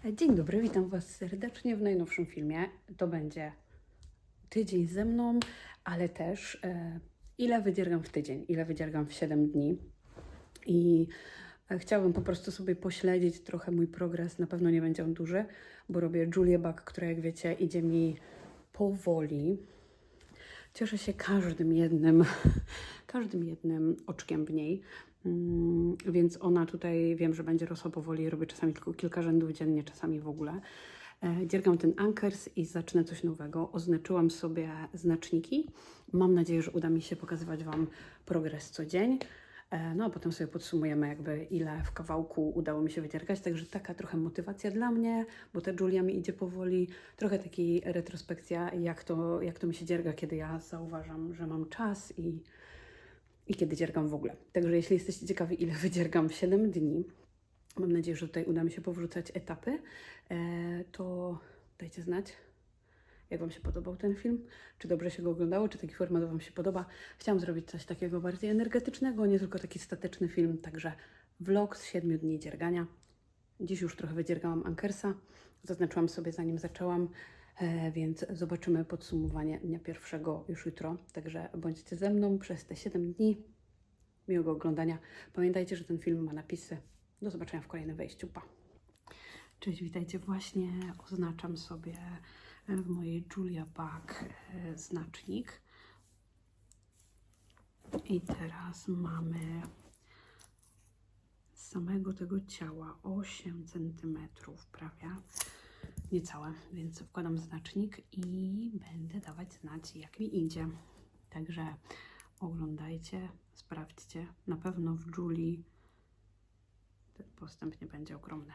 Dzień dobry, witam Was serdecznie w najnowszym filmie. To będzie tydzień ze mną, ale też ile wydziergam w tydzień, ile wydziergam w 7 dni. I chciałabym po prostu sobie pośledzić trochę mój progres. Na pewno nie będzie on duży, bo robię Julię Bak, która jak wiecie idzie mi powoli. Cieszę się każdym jednym oczkiem w niej. Więc ona tutaj, wiem, że będzie rosła powoli, robię czasami tylko kilka rzędów dziennie, czasami w ogóle. Dziergam ten Anchors i zacznę coś nowego. Oznaczyłam sobie znaczniki. Mam nadzieję, że uda mi się pokazywać Wam progres co dzień. No a potem sobie podsumujemy jakby ile w kawałku udało mi się wydziergać. Także taka trochę motywacja dla mnie, bo ta Julia mi idzie powoli. Trochę taki retrospekcja, jak to mi się dzierga, kiedy ja zauważam, że mam czas i kiedy dziergam w ogóle. Także jeśli jesteście ciekawi, ile wydziergam w 7 dni, mam nadzieję, że tutaj uda mi się powrzucać etapy, to dajcie znać, jak Wam się podobał ten film, czy dobrze się go oglądało, czy taki format Wam się podoba. Chciałam zrobić coś takiego bardziej energetycznego, nie tylko taki statyczny film, także vlog z 7 dni dziergania. Dziś już trochę wydziergałam Anchorsa, zaznaczyłam sobie zanim zaczęłam, więc zobaczymy podsumowanie dnia pierwszego już jutro. Także bądźcie ze mną przez te 7 dni. Miłego oglądania. Pamiętajcie, że ten film ma napisy. Do zobaczenia w kolejnym wejściu. Pa! Cześć, witajcie. Właśnie oznaczam sobie w mojej Julia Bak znacznik. I teraz mamy z samego tego ciała 8 cm prawie. Niecałe, więc wkładam znacznik i będę dawać znać, jak mi idzie. Także oglądajcie, sprawdźcie. Na pewno w Julii ten postęp nie będzie ogromny.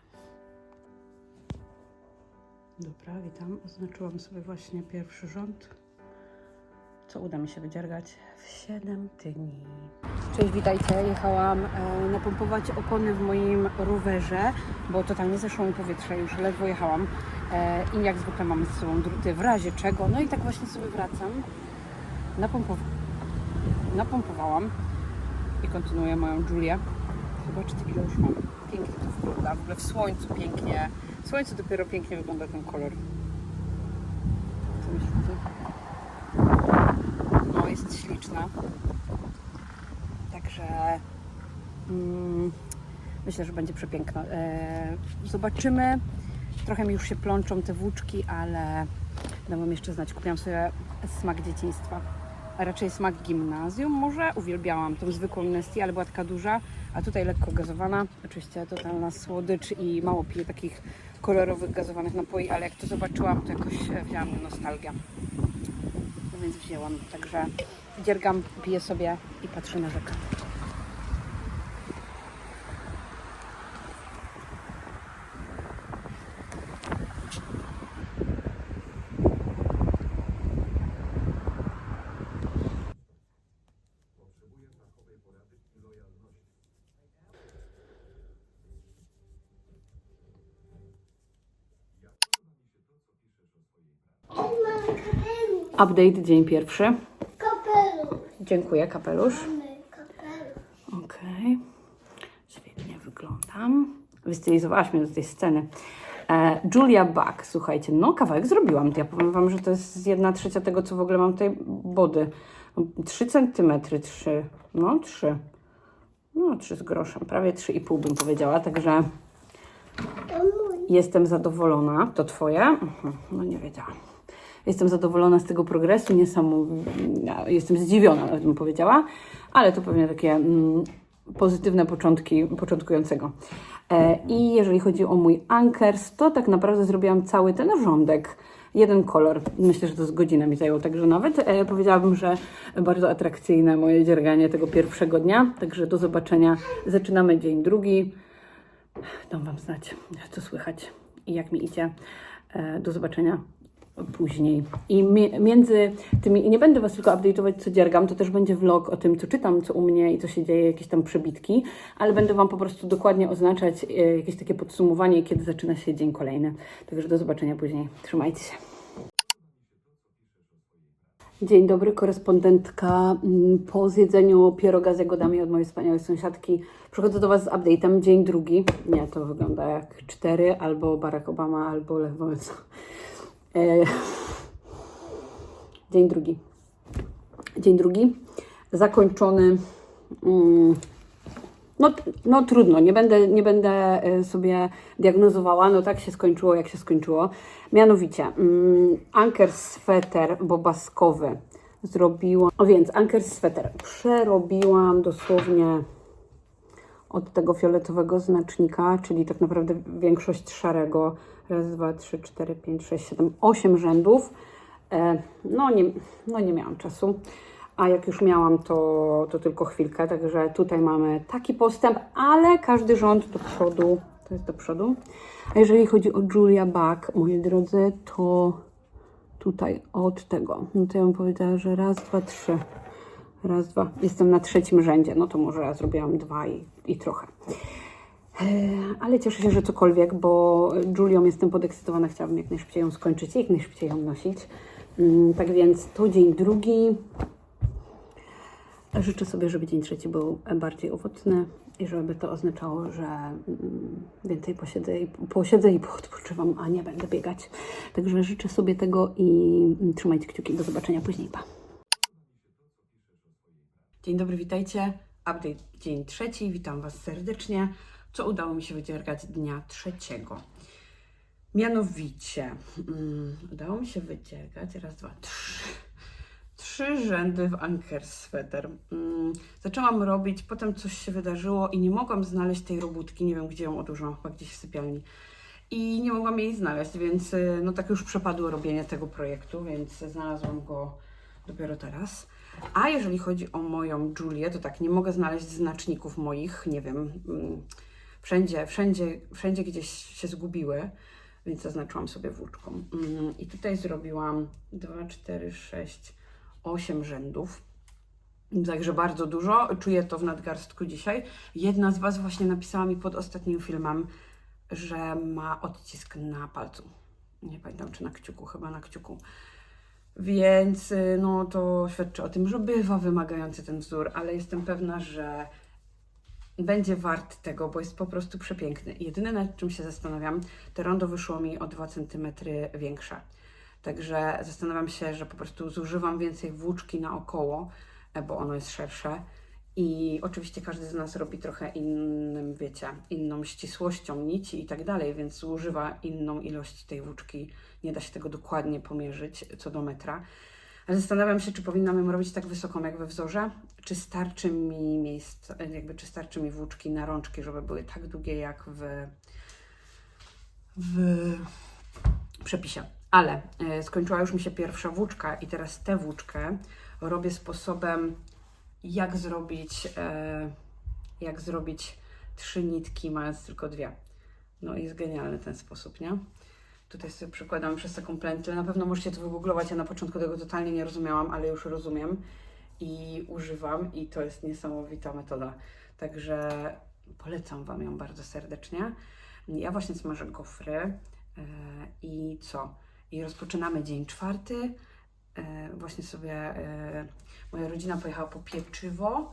Dobra, witam. Oznaczyłam sobie właśnie pierwszy rząd, co uda mi się wydziergać w 7 dni. Cześć, witajcie. Jechałam napompować opony w moim rowerze, bo totalnie zeszło mi powietrze, już ledwo jechałam. I jak zwykle mam ze sobą druty w razie czego. No i tak właśnie sobie wracam. Napompowałam i kontynuuję moją Julię. Zobaczcie, ile już mam. Pięknie to wygląda. W ogóle w słońcu pięknie. W słońcu dopiero pięknie wygląda ten kolor. Co myślicie? No, jest śliczna. Także myślę, że będzie przepiękna. Zobaczymy. Trochę mi już się plączą te włóczki, ale dam Wam jeszcze znać. Kupiłam sobie smak dzieciństwa, a raczej smak gimnazjum może. Uwielbiałam tą zwykłą Nestea, ale była taka duża, a tutaj lekko gazowana. Oczywiście totalna słodycz i mało piję takich kolorowych, gazowanych napoi, ale jak to zobaczyłam, to jakoś wzięła mnie nostalgia. No więc wzięłam. Także dziergam, piję sobie i patrzę na rzekę. Update, dzień pierwszy. Kapelusz. Dziękuję, kapelusz. Mamy kapelusz. Okej. Świetnie wyglądam. Wystylizowałaś mnie do tej sceny. Julia Bak, słuchajcie, no kawałek zrobiłam. Ja powiem Wam, że to jest 1/3 tego, co w ogóle mam tutaj body. 3 cm, 3. No 3. No 3 z groszem, prawie 3,5 bym powiedziała, także To mój. jestem zadowolona. To Twoje? No nie wiedziałam. Jestem zadowolona z tego progresu, jestem zdziwiona, nawet bym powiedziała, ale to pewnie takie pozytywne początki początkującego. I jeżeli chodzi o mój Anchors, to tak naprawdę zrobiłam cały ten rządek. Jeden kolor. Myślę, że to z godzinę mi zajęło, także nawet powiedziałabym, że bardzo atrakcyjne moje dzierganie tego pierwszego dnia. Także do zobaczenia. Zaczynamy dzień drugi. Dam Wam znać, co słychać i jak mi idzie. Do zobaczenia później. I między tymi, nie będę Was tylko update'ować, co dziergam, to też będzie vlog o tym, co czytam, co u mnie i co się dzieje, jakieś tam przebitki, ale będę Wam po prostu dokładnie oznaczać jakieś takie podsumowanie, kiedy zaczyna się dzień kolejny. Także do zobaczenia później. Trzymajcie się. Dzień dobry, korespondentka po zjedzeniu pieroga z jagodami od mojej wspaniałej sąsiadki. Przychodzę do Was z update'em, dzień drugi. Nie, to wygląda jak 4, albo Barack Obama, albo Lech Wałęsa. Dzień drugi. Dzień drugi. Zakończony. No trudno, nie będę sobie diagnozowała, no tak się skończyło, jak się skończyło. Mianowicie, anker sweter bobaskowy zrobiłam, więc anker sweter przerobiłam dosłownie od tego fioletowego znacznika, czyli tak naprawdę większość szarego. 1, 2, 3, 4, 5, 6, 7, 8 rzędów. Nie miałam czasu. A jak już miałam, to tylko chwilkę, także tutaj mamy taki postęp, ale każdy rząd do przodu, to jest do przodu. A jeżeli chodzi o Julia Buck, moi drodzy, to tutaj od tego, no to ja bym powiedziała, że 1, 2, 3, 1, 2, jestem na 3. rzędzie, no to może ja zrobiłam 2 i trochę. Ale cieszę się, że cokolwiek, bo Julią jestem podekscytowana, chciałabym jak najszybciej ją skończyć i jak najszybciej ją nosić. Tak więc to dzień drugi. Życzę sobie, żeby dzień trzeci był bardziej owocny i żeby to oznaczało, że więcej posiedzę i poodpoczywam, a nie będę biegać. Także życzę sobie tego i trzymajcie kciuki. Do zobaczenia później. Pa! Dzień dobry, witajcie. Update dzień trzeci. Witam Was serdecznie. Co udało mi się wydziergać dnia trzeciego? Mianowicie udało mi się wydziergać 1, 2, 3 rzędy w anker sweter. Zaczęłam robić, potem coś się wydarzyło i nie mogłam znaleźć tej robótki. Nie wiem, gdzie ją odłożyłam, chyba gdzieś w sypialni. I nie mogłam jej znaleźć, więc no tak już przepadło robienie tego projektu, więc znalazłam go dopiero teraz. A jeżeli chodzi o moją Julię, to tak, nie mogę znaleźć znaczników moich, nie wiem, wszędzie gdzieś się zgubiły, więc zaznaczyłam sobie włóczką. I tutaj zrobiłam 2, 4, 6, 8 rzędów. Także bardzo dużo. Czuję to w nadgarstku dzisiaj. Jedna z Was właśnie napisała mi pod ostatnim filmem, że ma odcisk na palcu. Nie pamiętam, czy na kciuku, chyba na kciuku. Więc no to świadczy o tym, że bywa wymagający ten wzór, ale jestem pewna, że będzie wart tego, bo jest po prostu przepiękny. Jedyne, nad czym się zastanawiam, to rondo wyszło mi o 2 cm większe. Także zastanawiam się, że po prostu zużywam więcej włóczki naokoło, bo ono jest szersze. I oczywiście każdy z nas robi trochę innym, wiecie, inną ścisłością nici i tak dalej, więc używa inną ilość tej włóczki. Nie da się tego dokładnie pomierzyć co do metra. Ale zastanawiam się, czy powinnam ją robić tak wysoką jak we wzorze, czy starczy mi miejsce, czy starczy mi włóczki na rączki, żeby były tak długie jak w przepisie. Ale skończyła już mi się pierwsza włóczka i teraz tę włóczkę robię sposobem, jak zrobić 3 nitki, mając tylko 2. No i jest genialny ten sposób, nie? Tutaj sobie przykładam przez taką plętlę. Na pewno możecie to wygooglować. Ja na początku tego totalnie nie rozumiałam, ale już rozumiem i używam i to jest niesamowita metoda. Także polecam Wam ją bardzo serdecznie. Ja właśnie smażę gofry i co? I rozpoczynamy dzień czwarty. Właśnie sobie moja rodzina pojechała po pieczywo,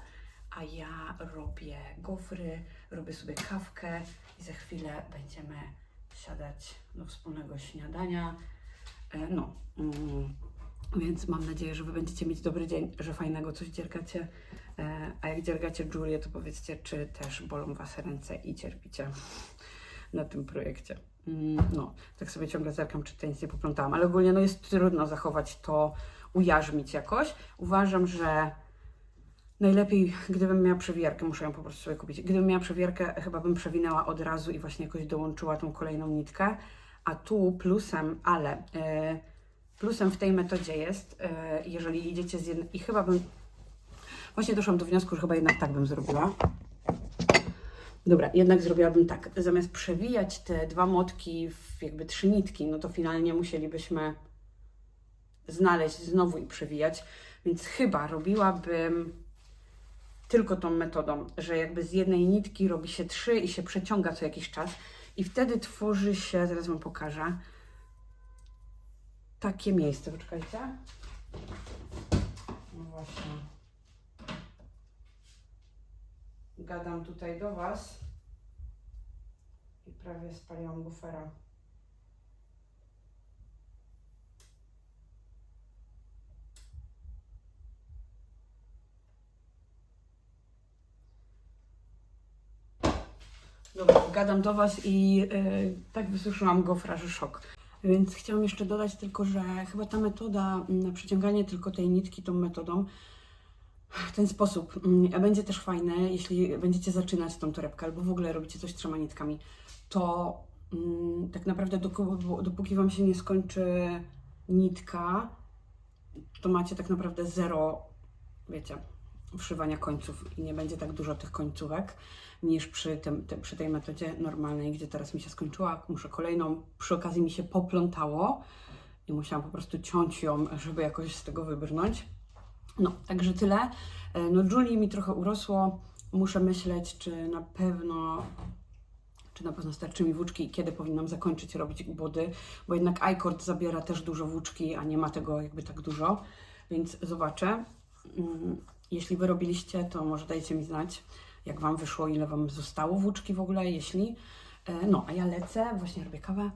a ja robię gofry, robię sobie kawkę i za chwilę będziemy siadać do wspólnego śniadania. Więc mam nadzieję, że Wy będziecie mieć dobry dzień, że fajnego coś dziergacie. A jak dziergacie Julię, to powiedzcie, czy też bolą Was ręce i cierpicie na tym projekcie. Tak sobie ciągle zerkam, czy to nic nie poplątałam, ale ogólnie jest trudno zachować to, ujarzmić jakoś. Uważam, że najlepiej, gdybym miała przewijarkę, muszę ją po prostu sobie kupić. Gdybym miała przewijarkę, chyba bym przewinęła od razu i właśnie jakoś dołączyła tą kolejną nitkę. A tu plusem w tej metodzie jest, jeżeli idziecie z jednej, i chyba bym, właśnie doszłam do wniosku, że chyba jednak tak bym zrobiła. Dobra, jednak zrobiłabym tak. Zamiast przewijać te 2 motki w jakby 3 nitki, no to finalnie musielibyśmy znaleźć znowu i przewijać, więc chyba robiłabym tylko tą metodą, że jakby z jednej nitki robi się 3 i się przeciąga co jakiś czas i wtedy tworzy się, zaraz Wam pokażę, takie miejsce, poczekajcie. No właśnie. Gadam tutaj do Was i prawie spaliłam gofera. Dobra, gadam do Was i tak wysuszyłam gofra, że szok. Więc chciałam jeszcze dodać tylko, że chyba ta metoda na przeciąganie tylko tej nitki tą metodą w ten sposób będzie też fajne, jeśli będziecie zaczynać tą torebkę albo w ogóle robicie coś 3 nitkami, to tak naprawdę dopóki Wam się nie skończy nitka, to macie tak naprawdę zero, wiecie, wszywania końców i nie będzie tak dużo tych końcówek niż przy tej metodzie normalnej, gdzie teraz mi się skończyła, muszę kolejną, przy okazji mi się poplątało i musiałam po prostu ciąć ją, żeby jakoś z tego wybrnąć. No, także tyle. No, Julie mi trochę urosło, muszę myśleć, czy na pewno starczy mi włóczki i kiedy powinnam zakończyć robić body, bo jednak I-cord zabiera też dużo włóczki, a nie ma tego jakby tak dużo, więc zobaczę. Jeśli Wy robiliście, to może dajcie mi znać, jak Wam wyszło, ile Wam zostało włóczki w ogóle, jeśli. No, a ja lecę, właśnie robię kawę,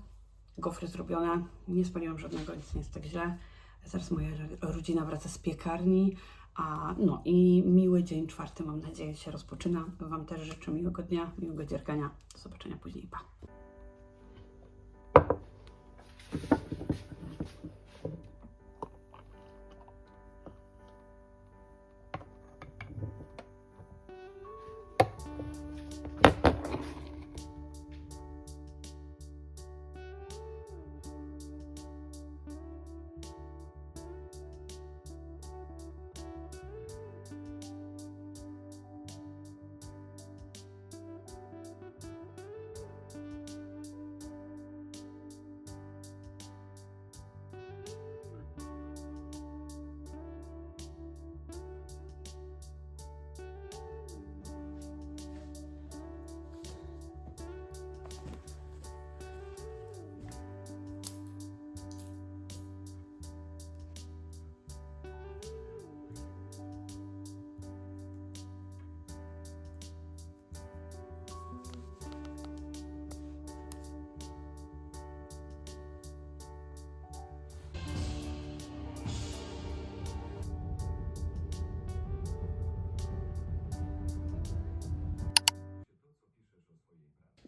gofry zrobione, nie spaliłam żadnego, więc nie jest tak źle. Zaraz moja rodzina wraca z piekarni, no i miły dzień 4, mam nadzieję, się rozpoczyna. Wam też życzę miłego dnia, miłego dziergania. Do zobaczenia później, pa!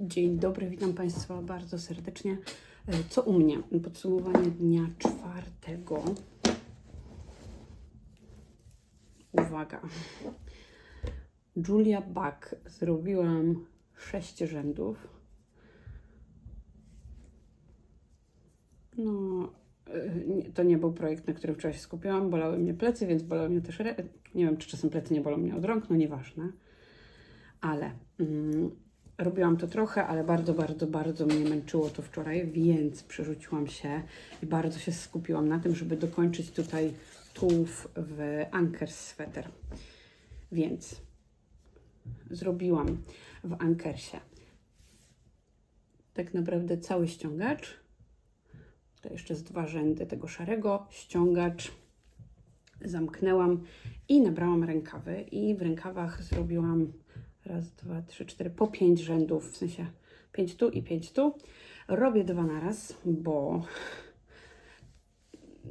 Dzień dobry, witam Państwa bardzo serdecznie. Co u mnie? Podsumowanie dnia 4. Uwaga. Julia Buck. Zrobiłam 6 rzędów. No, to nie był projekt, na którym wczoraj się skupiłam. Bolały mnie plecy, więc bolały mnie też nie wiem, czy czasem plecy nie bolą mnie od rąk, no nieważne. Ale robiłam to trochę, ale bardzo mnie męczyło to wczoraj, więc przerzuciłam się i bardzo się skupiłam na tym, żeby dokończyć tutaj tułów w Anchors sweter. Więc zrobiłam w Anchersie tak naprawdę cały ściągacz. To jeszcze z 2 rzędy tego szarego, ściągacz, zamknęłam i nabrałam rękawy i w rękawach zrobiłam 1, 2, 3, 4, po 5 rzędów, w sensie 5 tu i 5 tu. Robię 2 na raz, bo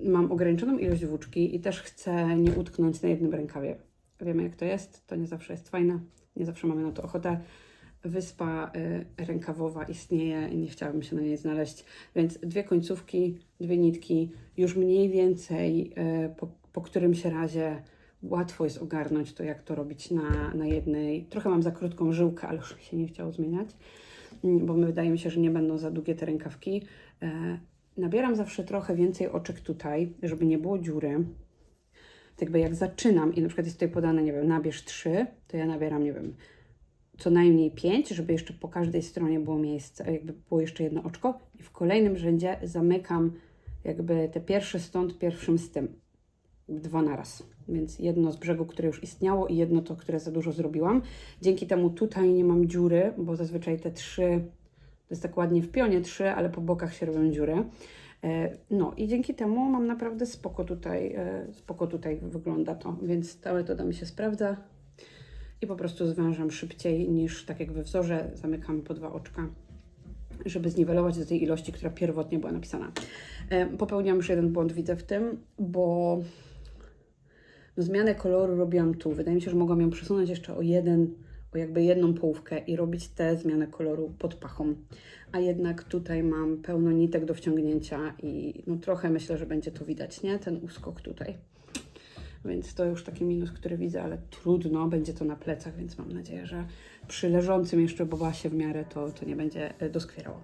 mam ograniczoną ilość włóczki i też chcę nie utknąć na jednym rękawie. Wiemy, jak to jest, to nie zawsze jest fajne, nie zawsze mamy na to ochotę. Wyspa rękawowa istnieje i nie chciałabym się na niej znaleźć, więc 2 końcówki, 2 nitki, już mniej więcej po którymś razie łatwo jest ogarnąć to, jak to robić na jednej. Trochę mam za krótką żyłkę, ale już mi się nie chciało zmieniać, bo wydaje mi się, że nie będą za długie te rękawki. Nabieram zawsze trochę więcej oczek tutaj, żeby nie było dziury. Tak jakby jak zaczynam i na przykład jest tutaj podane, nie wiem, nabierz 3, to ja nabieram, nie wiem, co najmniej 5, żeby jeszcze po każdej stronie było miejsce, jakby było jeszcze jedno oczko i w kolejnym rzędzie zamykam jakby te pierwsze stąd, pierwszym z tym. 2 na raz. Więc jedno z brzegu, które już istniało i jedno to, które za dużo zrobiłam. Dzięki temu tutaj nie mam dziury, bo zazwyczaj te 3, to jest tak ładnie w pionie 3, ale po bokach się robią dziury. No i dzięki temu mam naprawdę spoko tutaj wygląda to, więc ta metoda mi się sprawdza i po prostu zwężam szybciej niż tak jak we wzorze, zamykamy po 2 oczka, żeby zniwelować do tej ilości, która pierwotnie była napisana. Popełniłam już jeden błąd, widzę w tym, bo zmianę koloru robiłam tu. Wydaje mi się, że mogłam ją przesunąć jeszcze o jakby jedną połówkę i robić tę zmianę koloru pod pachą. A jednak tutaj mam pełno nitek do wciągnięcia i no trochę myślę, że będzie to widać, nie? Ten uskok tutaj. Więc to już taki minus, który widzę, ale trudno, będzie to na plecach, więc mam nadzieję, że przy leżącym jeszcze bobasie w miarę to nie będzie doskwierało.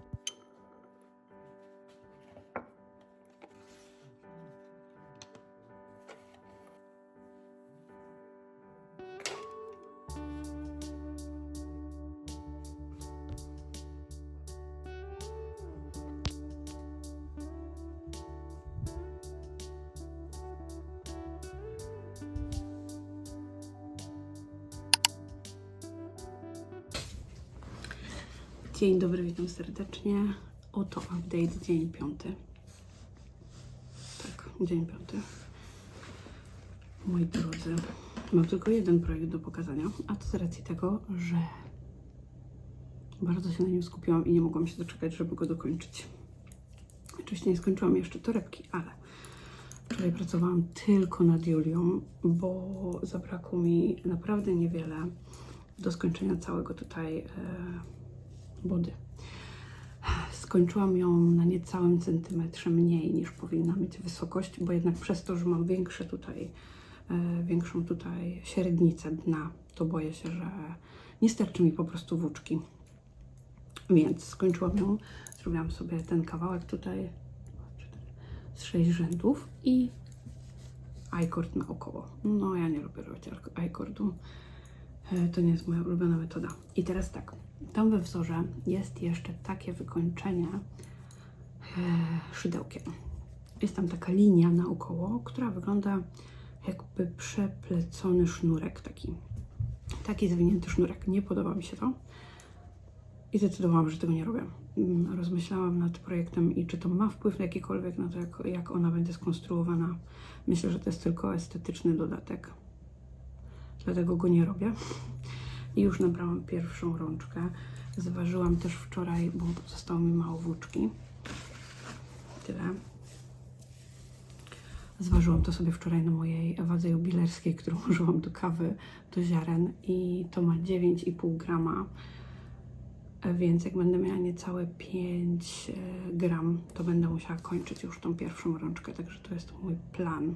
Dzień dobry, witam serdecznie. Oto update, dzień 5. Tak, dzień 5. Moi drodzy, mam tylko jeden projekt do pokazania, a to z racji tego, że bardzo się na nim skupiłam i nie mogłam się doczekać, żeby go dokończyć. Oczywiście nie skończyłam jeszcze torebki, ale wczoraj pracowałam tylko nad Julią, bo zabrakło mi naprawdę niewiele do skończenia całego tutaj body. Skończyłam ją na niecałym centymetrze mniej niż powinna mieć wysokość, bo jednak przez to, że mam większą tutaj średnicę dna, to boję się, że nie starczy mi po prostu włóczki. Więc skończyłam ją, zrobiłam sobie ten kawałek tutaj z 6 rzędów i I-cord naokoło. No ja nie lubię robić I-cordu. To nie jest moja ulubiona metoda. I teraz tak, tam we wzorze jest jeszcze takie wykończenie szydełkiem. Jest tam taka linia naokoło, która wygląda jakby przeplecony sznurek, taki zwinięty sznurek. Nie podoba mi się to i zdecydowałam, że tego nie robię. Rozmyślałam nad projektem i czy to ma wpływ na jakikolwiek na to, jak ona będzie skonstruowana. Myślę, że to jest tylko estetyczny dodatek. Dlatego go nie robię. I już nabrałam pierwszą rączkę. Zważyłam też wczoraj, bo zostało mi mało włóczki. Tyle. Zważyłam to sobie wczoraj na mojej wadze jubilerskiej, którą użyłam do kawy, do ziaren i to ma 9,5 grama. Więc jak będę miała niecałe 5 gram, to będę musiała kończyć już tą pierwszą rączkę. Także to jest mój plan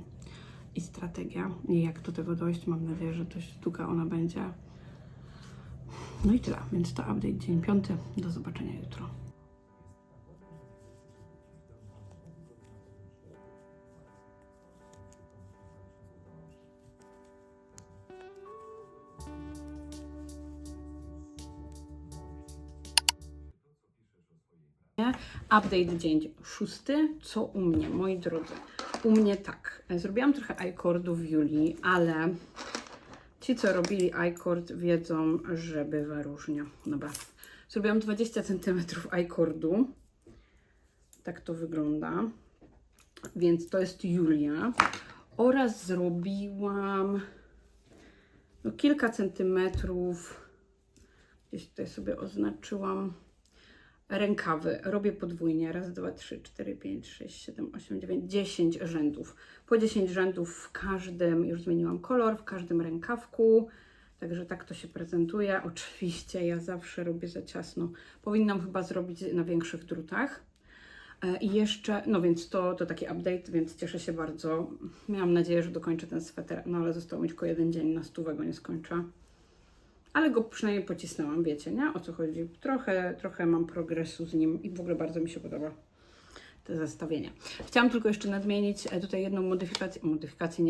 i strategia. I jak do tego dojść, mam nadzieję, że dość długa ona będzie. No i tyle. Więc to update dzień 5. Do zobaczenia jutro. Update dzień 6. Co u mnie, moi drodzy? U mnie tak. Zrobiłam trochę I-cordu w Julii, ale ci, co robili I-cord, wiedzą, że bywa różnie. Dobra. Zrobiłam 20 cm I-cordu. Tak to wygląda. Więc to jest Julia. Oraz zrobiłam kilka centymetrów. Gdzieś tutaj sobie oznaczyłam. Rękawy. Robię podwójnie. Raz, 2, 3, 4, 5, 6, 7, 8, 9, 10 rzędów. Po 10 rzędów w każdym, już zmieniłam kolor, w każdym rękawku. Także tak to się prezentuje. Oczywiście ja zawsze robię za ciasno. Powinnam chyba zrobić na większych drutach. I jeszcze, no więc to taki update, więc cieszę się bardzo. Miałam nadzieję, że dokończę ten sweter, no ale został mi tylko jeden dzień, na 100 go nie skończę. Ale go przynajmniej pocisnęłam, wiecie, nie? O co chodzi? Trochę mam progresu z nim i w ogóle bardzo mi się podoba to zestawienie. Chciałam tylko jeszcze nadmienić tutaj jedną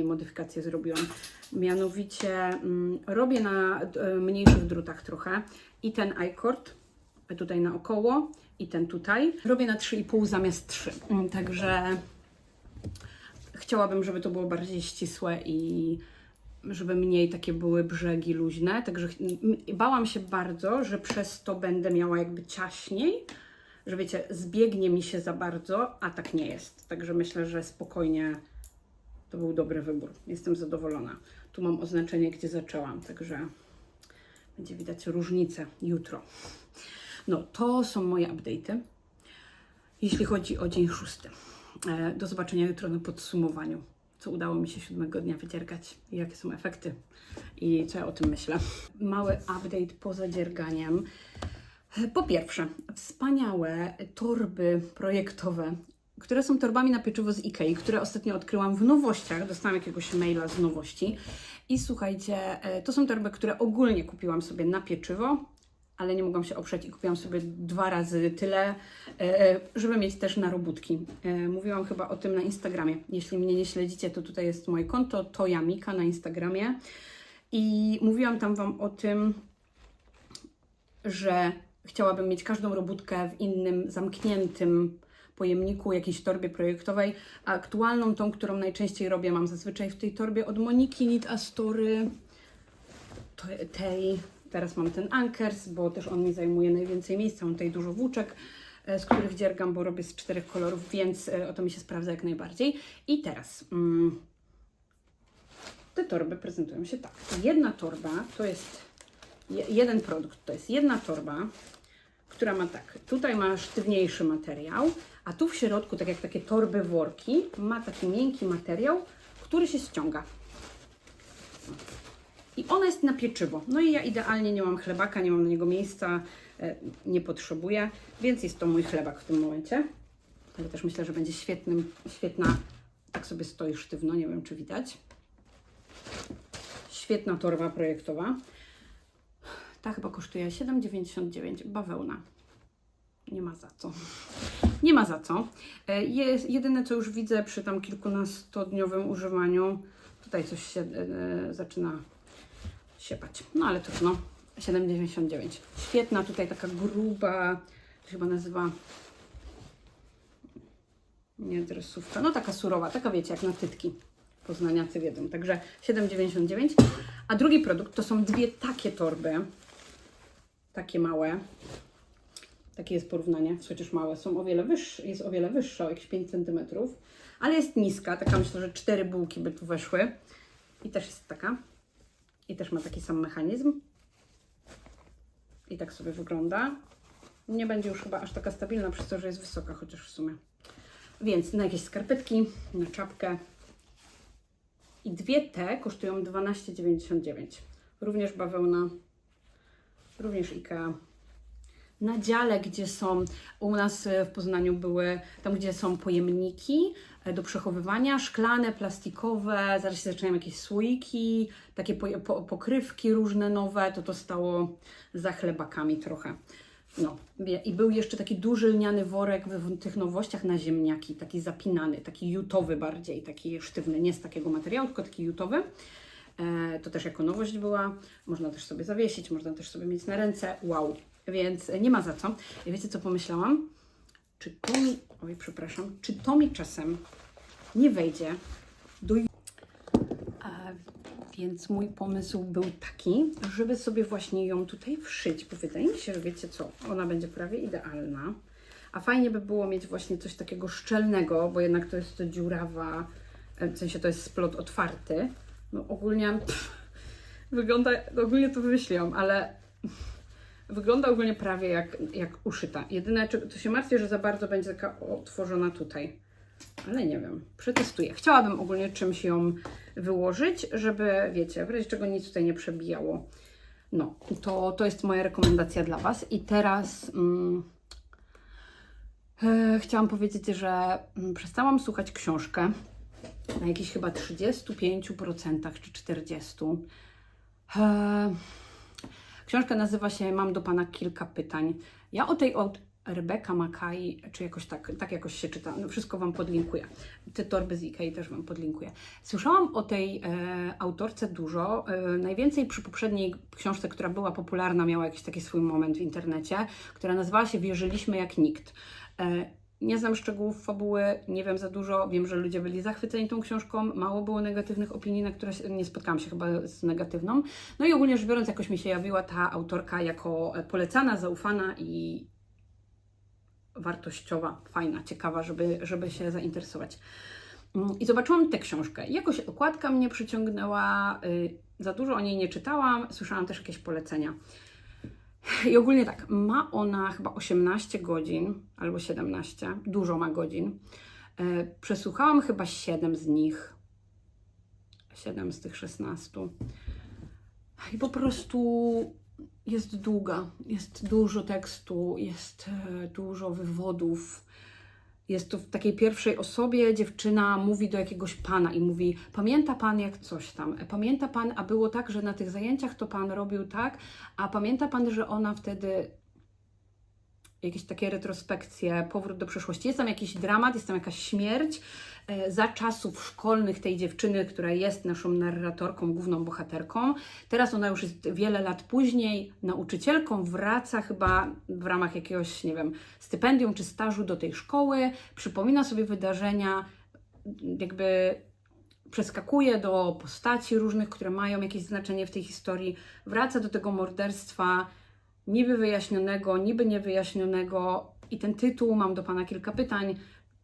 modyfikację zrobiłam. Mianowicie robię na mniejszych drutach trochę i ten I-cord tutaj naokoło i ten tutaj. Robię na 3,5 zamiast 3. Także chciałabym, żeby to było bardziej ścisłe i żeby mniej takie były brzegi luźne, także bałam się bardzo, że przez to będę miała jakby ciaśniej, że wiecie, zbiegnie mi się za bardzo, a tak nie jest. Także myślę, że spokojnie to był dobry wybór. Jestem zadowolona. Tu mam oznaczenie, gdzie zaczęłam, także będzie widać różnicę jutro. No, to są moje update'y, jeśli chodzi o dzień 6. Do zobaczenia jutro na podsumowaniu, co udało mi się 7 dnia wydziergać, jakie są efekty i co ja o tym myślę. Mały update poza dzierganiem. Po pierwsze, wspaniałe torby projektowe, które są torbami na pieczywo z Ikei, które ostatnio odkryłam w nowościach. Dostałam jakiegoś maila z nowości. I słuchajcie, to są torby, które ogólnie kupiłam sobie na pieczywo, ale nie mogłam się oprzeć i kupiłam sobie 2 razy tyle, żeby mieć też na robótki. Mówiłam chyba o tym na Instagramie. Jeśli mnie nie śledzicie, to tutaj jest moje konto, Toja Mika na Instagramie. I mówiłam tam Wam o tym, że chciałabym mieć każdą robótkę w innym, zamkniętym pojemniku, jakiejś torbie projektowej. A aktualną, tą, którą najczęściej robię, mam zazwyczaj w tej torbie od Moniki Knit Astory. Teraz mam ten Ankers, bo też on mi zajmuje najwięcej miejsca. Mam tutaj dużo włóczek, z których dziergam, bo robię z 4 kolorów, więc to mi się sprawdza jak najbardziej. I teraz te torby prezentują się tak. Jedna torba to jest jeden produkt, to jest jedna torba, która ma tak, tutaj ma sztywniejszy materiał, a tu w środku, tak jak takie torby worki, ma taki miękki materiał, który się ściąga. I ona jest na pieczywo. No i ja idealnie nie mam chlebaka, nie mam na niego miejsca, nie potrzebuję, więc jest to mój chlebak w tym momencie. Ale też myślę, że będzie świetna, tak sobie stoi sztywno, nie wiem czy widać. Świetna torba projektowa. Ta chyba kosztuje 7,99, bawełna. Nie ma za co. Nie ma za co. Jedyne co już widzę przy tam kilkunastodniowym używaniu, tutaj coś się zaczyna siepać. No ale trudno. 7,99. Świetna, tutaj taka gruba, to się chyba nazywa, nie dresówka, no taka surowa, taka wiecie, jak na tytki. Poznaniacy wiedzą. Także 7,99. A drugi produkt to są 2 takie torby. Takie małe. Takie jest porównanie, chociaż małe są o wiele wyższe, jest o wiele wyższa, o jakieś 5 cm, ale jest niska, taka myślę, że 4 bułki by tu weszły. I też jest taka. I też ma taki sam mechanizm. I tak sobie wygląda. Nie będzie już chyba aż taka stabilna, przez to, że jest wysoka, chociaż w sumie. Więc na jakieś skarpetki, na czapkę. I 2 te kosztują 12,99. Również bawełna, również Ikea. Na dziale, gdzie są, u nas w Poznaniu były, tam gdzie są pojemniki do przechowywania, szklane, plastikowe, zaraz się zaczynają jakieś słoiki, takie pokrywki różne nowe, to stało za chlebakami trochę. No, i był jeszcze taki duży lniany worek w tych nowościach na ziemniaki, taki zapinany, taki jutowy bardziej, taki sztywny, nie z takiego materiału, tylko taki jutowy. To też jako nowość była, można też sobie zawiesić, można też sobie mieć na ręce, wow, więc nie ma za co. I wiecie co pomyślałam? Czy to mi czasem nie wejdzie do... Więc mój pomysł był taki, żeby sobie właśnie ją tutaj wszyć, bo wydaje mi się, że wiecie co, ona będzie prawie idealna. A fajnie by było mieć właśnie coś takiego szczelnego, bo jednak to jest to dziurawa, w sensie to jest splot otwarty. No ogólnie wygląda, ogólnie to wymyśliłam, ale wygląda ogólnie prawie jak uszyta. Jedyne, to się martwię, że za bardzo będzie taka otworzona tutaj. Ale nie wiem, przetestuję. Chciałabym ogólnie czymś ją wyłożyć, żeby, wiecie, w razie czego nic tutaj nie przebijało. No, to jest moja rekomendacja dla Was. I teraz chciałam powiedzieć, że przestałam słuchać książkę na jakichś chyba 35% czy 40%. Książka nazywa się Mam do Pana kilka pytań. Ja o tej od Rebecca Mackay, czy jakoś tak jakoś się czyta, no wszystko Wam podlinkuję. Te torby z Ikei też Wam podlinkuję. Słyszałam o tej autorce dużo. Najwięcej przy poprzedniej książce, która była popularna, miała jakiś taki swój moment w internecie, która nazywała się Wierzyliśmy jak nikt. Nie znam szczegółów fabuły, nie wiem za dużo. Wiem, że ludzie byli zachwyceni tą książką. Mało było negatywnych opinii, na które nie spotkałam się chyba z negatywną. No i ogólnie rzecz biorąc, jakoś mi się jawiła ta autorka jako polecana, zaufana i wartościowa, fajna, ciekawa, żeby się zainteresować. I zobaczyłam tę książkę. Jakoś okładka mnie przyciągnęła, za dużo o niej nie czytałam, słyszałam też jakieś polecenia. I ogólnie tak, ma ona chyba 18 godzin albo 17, dużo ma godzin. Przesłuchałam chyba 7 z nich, 7 z tych 16. I po prostu jest długa, jest dużo tekstu, jest dużo wywodów. Jest to w takiej pierwszej osobie, dziewczyna mówi do jakiegoś pana i mówi: pamięta pan jak coś tam, pamięta pan, a było tak, że na tych zajęciach to pan robił tak, a pamięta pan, że ona wtedy... Jakieś takie retrospekcje, powrót do przeszłości. Jest tam jakiś dramat, jest tam jakaś śmierć. Za czasów szkolnych tej dziewczyny, która jest naszą narratorką, główną bohaterką. Teraz ona już jest wiele lat później nauczycielką, wraca chyba w ramach jakiegoś, nie wiem, stypendium czy stażu do tej szkoły, przypomina sobie wydarzenia, jakby przeskakuje do postaci różnych, które mają jakieś znaczenie w tej historii, wraca do tego morderstwa, niby wyjaśnionego, niby niewyjaśnionego, i ten tytuł, mam do pana kilka pytań.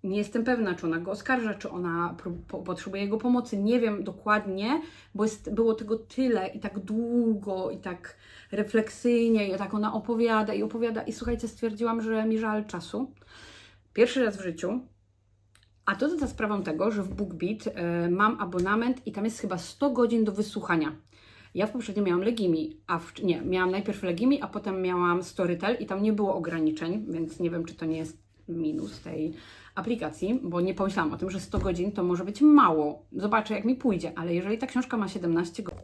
Nie jestem pewna, czy ona go oskarża, czy ona potrzebuje jego pomocy. Nie wiem dokładnie, bo było tego tyle i tak długo, i tak refleksyjnie, i tak ona opowiada i opowiada. I słuchajcie, stwierdziłam, że mi żal czasu. Pierwszy raz w życiu. A to za sprawą tego, że w BookBeat mam abonament i tam jest chyba 100 godzin do wysłuchania. Ja w poprzednim miałam Legimi, miałam najpierw Legimi, a potem miałam Storytel i tam nie było ograniczeń, więc nie wiem, czy to nie jest minus tej aplikacji, bo nie pomyślałam o tym, że 100 godzin to może być mało. Zobaczę, jak mi pójdzie, ale jeżeli ta książka ma 17 godzin,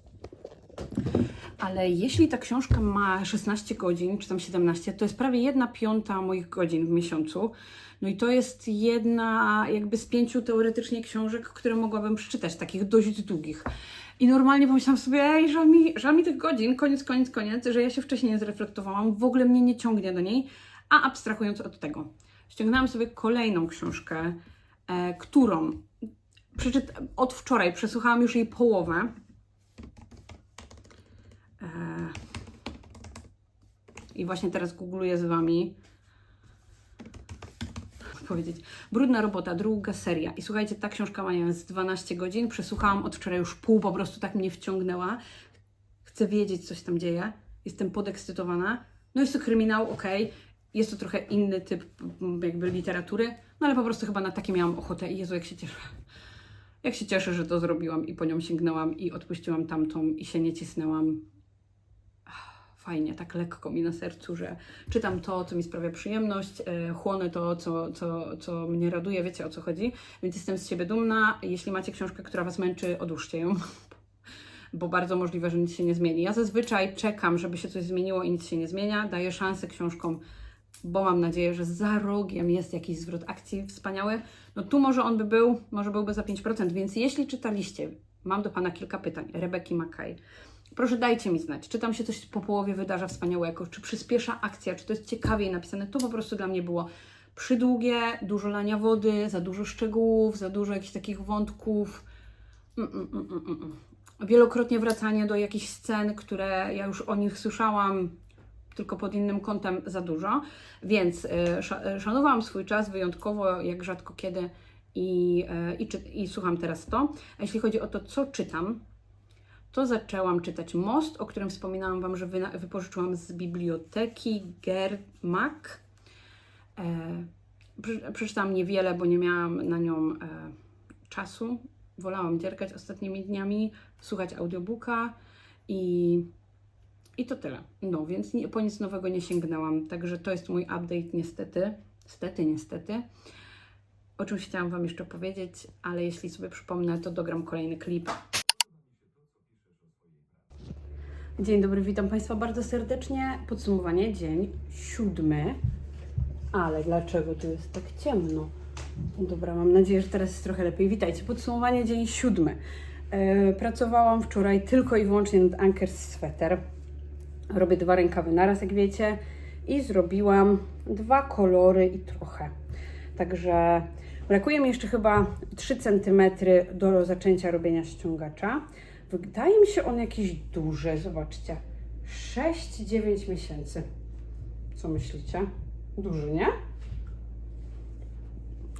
ale jeśli ta książka ma 16 godzin, czy tam 17, to jest prawie 1/5 moich godzin w miesiącu. No i to jest jedna jakby z 5 teoretycznie książek, które mogłabym przeczytać, takich dość długich. I normalnie pomyślałam sobie: ej, żal mi tych godzin, koniec, że ja się wcześniej nie zreflektowałam, w ogóle mnie nie ciągnie do niej, a abstrahując od tego, ściągnęłam sobie kolejną książkę, którą od wczoraj przesłuchałam już jej połowę. I właśnie teraz googluję z Wami. Powiedzieć. Brudna robota, druga seria. I słuchajcie, ta książka ma z 12 godzin. Przesłuchałam od wczoraj już pół, po prostu tak mnie wciągnęła. Chcę wiedzieć, co się tam dzieje. Jestem podekscytowana. No jest to kryminał, okej. Jest to trochę inny typ jakby literatury, no ale po prostu chyba na takie miałam ochotę. I Jezu, jak się cieszę. Jak się cieszę, że to zrobiłam i po nią sięgnęłam i odpuściłam tamtą i się nie cisnęłam. Fajnie, tak lekko mi na sercu, że czytam to, co mi sprawia przyjemność, chłonę to, co mnie raduje, wiecie, o co chodzi, więc jestem z siebie dumna. Jeśli macie książkę, która Was męczy, odłóżcie ją, bo bardzo możliwe, że nic się nie zmieni. Ja zazwyczaj czekam, żeby się coś zmieniło i nic się nie zmienia, daję szansę książkom, bo mam nadzieję, że za rogiem jest jakiś zwrot akcji wspaniały. No tu może on może byłby za 5%, więc jeśli czytaliście, mam do Pana kilka pytań, Rebeki Mackay. Proszę, dajcie mi znać, czy tam się coś po połowie wydarza wspaniałego, czy przyspiesza akcja, czy to jest ciekawiej napisane. To po prostu dla mnie było przydługie, dużo lania wody, za dużo szczegółów, za dużo jakichś takich wątków. Wielokrotnie wracanie do jakichś scen, które ja już o nich słyszałam, tylko pod innym kątem, za Więc szanowałam swój czas wyjątkowo, jak rzadko kiedy, i słucham teraz to. A jeśli chodzi o to, co czytam, to zaczęłam czytać Most, o którym wspominałam Wam, że wypożyczyłam z biblioteki Germak. Przeczytałam niewiele, bo nie miałam na nią czasu. Wolałam dziergać ostatnimi dniami, słuchać audiobooka i to tyle. No, więc po nic nowego nie sięgnęłam. Także to jest mój update niestety. O czymś chciałam Wam jeszcze powiedzieć, ale jeśli sobie przypomnę, to dogram kolejny klip. Dzień dobry, witam Państwa bardzo serdecznie. Podsumowanie, dzień 7. Ale dlaczego tu jest tak ciemno? Dobra, mam nadzieję, że teraz jest trochę lepiej. Witajcie, podsumowanie, dzień 7. Pracowałam wczoraj tylko i wyłącznie nad Anker's Sweater. Robię 2 rękawy naraz, jak wiecie. I zrobiłam 2 kolory i trochę. Także brakuje mi jeszcze chyba 3 cm do zaczęcia robienia ściągacza. Wydaje mi się on jakiś duży, zobaczcie. 6-9 miesięcy. Co myślicie? Duży, nie?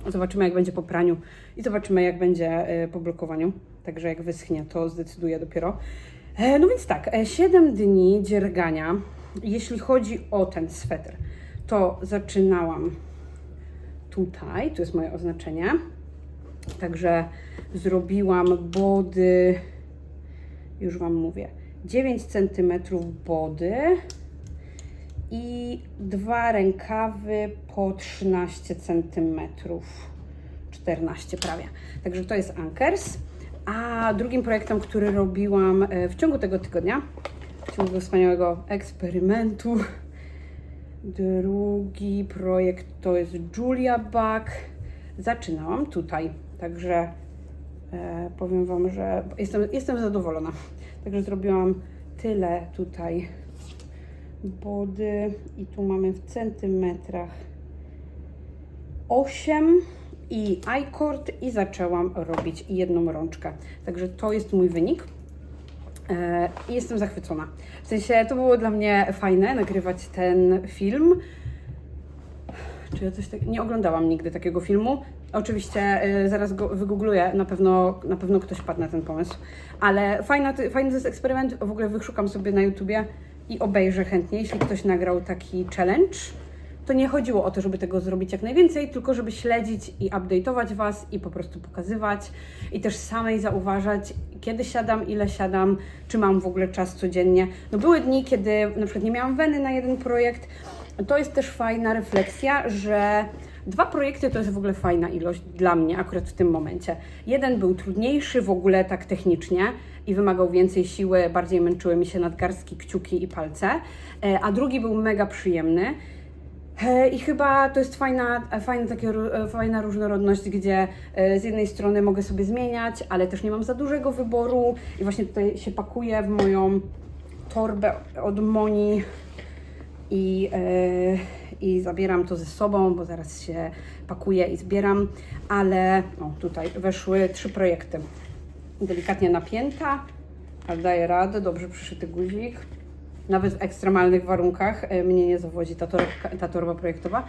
Zobaczymy, jak będzie po praniu i zobaczymy, jak będzie po blokowaniu. Także jak wyschnie, to zdecyduję dopiero. No więc tak, 7 dni dziergania. Jeśli chodzi o ten sweter, to zaczynałam tutaj, tu jest moje oznaczenie. Także zrobiłam body, już Wam mówię, 9 cm body i 2 rękawy po 13 cm, 14 prawie. Także to jest Anchors. A drugim projektem, który robiłam w ciągu tego tygodnia, w ciągu tego wspaniałego eksperymentu, drugi projekt to jest Julia Bug. Zaczynałam tutaj, także powiem Wam, że jestem zadowolona. Także zrobiłam tyle tutaj body i tu mamy w centymetrach 8 i I-cord i zaczęłam robić jedną rączkę. Także to jest mój wynik i jestem zachwycona. W sensie to było dla mnie fajne nagrywać ten film. Czy ja coś nie oglądałam nigdy takiego filmu. Oczywiście zaraz go wygoogluję, na pewno ktoś padł na ten pomysł. Ale fajny to jest eksperyment, w ogóle wyszukam sobie na YouTubie i obejrzę chętnie, jeśli ktoś nagrał taki challenge. To nie chodziło o to, żeby tego zrobić jak najwięcej, tylko żeby śledzić i update'ować Was i po prostu pokazywać i też samej zauważać, kiedy siadam, ile siadam, czy mam w ogóle czas codziennie. No były dni, kiedy na przykład nie miałam weny na jeden projekt. To jest też fajna refleksja, że 2 projekty to jest w ogóle fajna ilość dla mnie akurat w tym momencie. Jeden był trudniejszy w ogóle tak technicznie i wymagał więcej siły, bardziej męczyły mi się nadgarstki, kciuki i palce, a drugi był mega przyjemny. I chyba to jest fajna różnorodność, gdzie z jednej strony mogę sobie zmieniać, ale też nie mam za dużego wyboru i właśnie tutaj się pakuję w moją torbę od Moni i zabieram to ze sobą, bo zaraz się pakuję i zbieram, ale tutaj weszły 3 projekty. Delikatnie napięta, ale daje radę, dobrze przyszyty guzik. Nawet w ekstremalnych warunkach mnie nie zawodzi ta torba projektowa.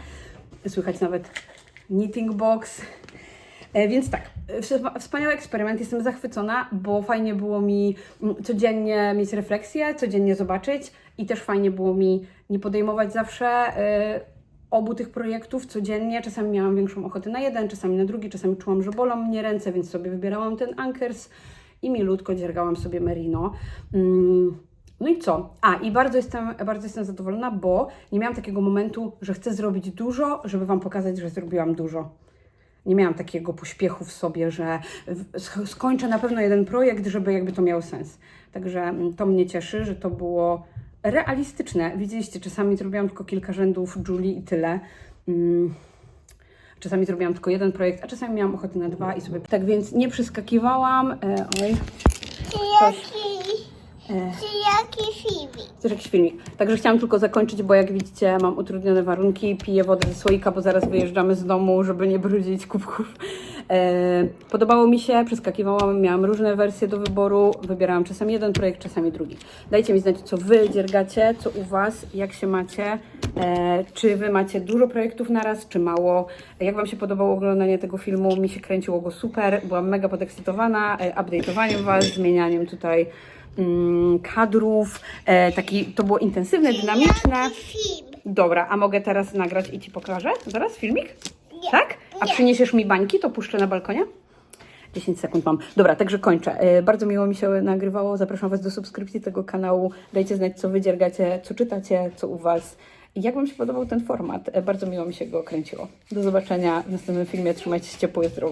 Słychać nawet knitting box. Więc tak, wspaniały eksperyment, jestem zachwycona, bo fajnie było mi codziennie mieć refleksję, codziennie zobaczyć i też fajnie było mi nie podejmować zawsze obu tych projektów codziennie. Czasami miałam większą ochotę na jeden, czasami na drugi, czasami czułam, że bolą mnie ręce, więc sobie wybierałam ten Anchors i milutko dziergałam sobie Merino. No i co? I bardzo jestem zadowolona, bo nie miałam takiego momentu, że chcę zrobić dużo, żeby Wam pokazać, że zrobiłam dużo. Nie miałam takiego pośpiechu w sobie, że skończę na pewno jeden projekt, żeby jakby to miało sens. Także to mnie cieszy, że to było realistyczne. Widzieliście, czasami zrobiłam tylko kilka rzędów Julii i tyle. Czasami zrobiłam tylko jeden projekt, a czasami miałam ochotę na 2 i sobie... Tak więc nie przeskakiwałam. Jaki filmik? To jest jakiś filmik. Także chciałam tylko zakończyć, bo jak widzicie mam utrudnione warunki, piję wodę ze słoika, bo zaraz wyjeżdżamy z domu, żeby nie brudzić kubków. Podobało mi się, przeskakiwałam, miałam różne wersje do wyboru, wybierałam czasami jeden projekt, czasami drugi. Dajcie mi znać, co Wy dziergacie, co u Was, jak się macie, czy Wy macie dużo projektów naraz, czy mało. Jak Wam się podobało oglądanie tego filmu, mi się kręciło go super, byłam mega podekscytowana, update'owaniem Was, zmienianiem tutaj kadrów, to było intensywne, dynamiczne. Film. Dobra, a mogę teraz nagrać i Ci pokażę? Zaraz filmik? Nie, Tak? A nie. przyniesiesz mi bańki, to puszczę na balkonie? 10 sekund mam. Dobra, także kończę. Bardzo miło mi się nagrywało. Zapraszam Was do subskrypcji tego kanału. Dajcie znać, co Wy dziergacie, co czytacie, co u Was. I jak Wam się podobał ten format. Bardzo miło mi się go kręciło. Do zobaczenia w następnym filmie. Trzymajcie się ciepło i zdrowo.